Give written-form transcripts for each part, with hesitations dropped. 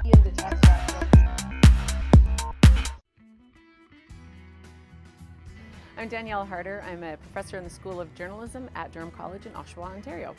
in the test lab. I'm Danielle Harder. I'm a professor in the School of Journalism at Durham College in Oshawa, Ontario.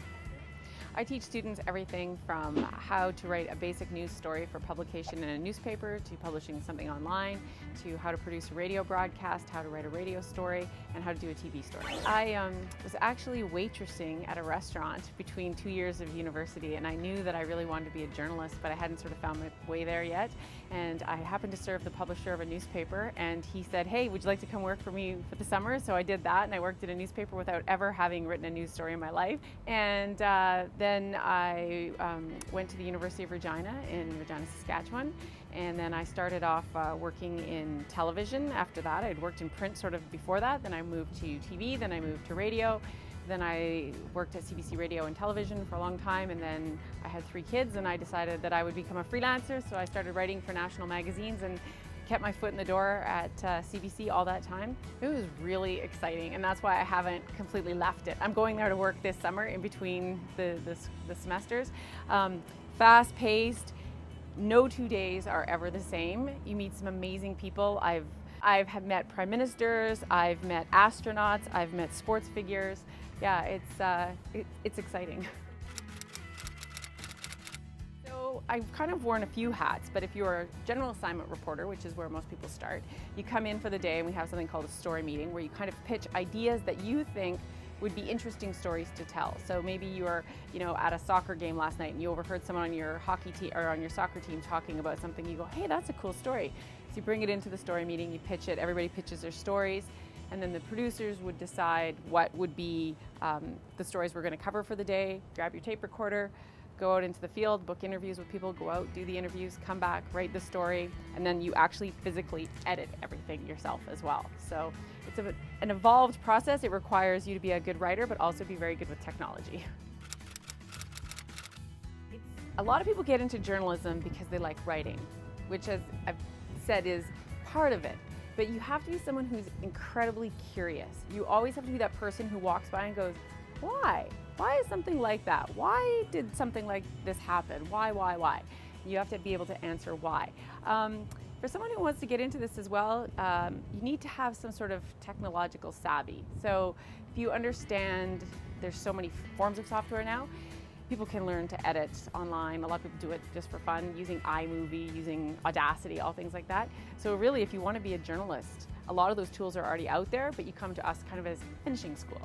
I teach students everything from how to write a basic news story for publication in a newspaper, to publishing something online, to how to produce a radio broadcast, how to write a radio story, and how to do a TV story. I was actually waitressing at a restaurant between 2 years of university, and I knew that I really wanted to be a journalist, but I hadn't sort of found my way there yet. And I happened to serve the publisher of a newspaper, and he said, "Hey, would you like to come work for me for the summer?" So I did that, and I worked at a newspaper without ever having written a news story in my life. And then I went to the University of Regina in Regina, Saskatchewan, and then I started off working in television. After that, I'd worked in print sort of before that, then I moved to TV, then I moved to radio. Then I worked at CBC radio and television for a long time, and then I had 3 kids, and I decided that I would become a freelancer, so I started writing for national magazines and kept my foot in the door at CBC all that time. It was really exciting, and that's why I haven't completely left it. I'm going there to work this summer in between the semesters. Fast-paced, no 2 days are ever the same. You meet some amazing people. I've met prime ministers, I've met astronauts, I've met sports figures. Yeah, it's exciting. So I've kind of worn a few hats, but if you're a general assignment reporter, which is where most people start, you come in for the day and we have something called a story meeting where you kind of pitch ideas that you think would be interesting stories to tell. So maybe you were, at a soccer game last night and you overheard someone on your hockey team or on your soccer team talking about something. You go, "Hey, that's a cool story." So you bring it into the story meeting, you pitch it, everybody pitches their stories, and then the producers would decide what would be the stories we're going to cover for the day. Grab your tape recorder, go out into the field, book interviews with people, go out, do the interviews, come back, write the story, and then you actually physically edit everything yourself as well. So it's an evolved process. It requires you to be a good writer, but also be very good with technology. A lot of people get into journalism because they like writing, which, as I've said, is part of it. But you have to be someone who's incredibly curious. You always have to be that person who walks by and goes, "Why? Why is something like that? Why did something like this happen? Why? You have to be able to answer why. For someone who wants to get into this as well, you need to have some sort of technological savvy. So if you understand there's so many forms of software now, people can learn to edit online. A lot of people do it just for fun, using iMovie, using Audacity, all things like that. So really, if you want to be a journalist, a lot of those tools are already out there, but you come to us kind of as finishing school.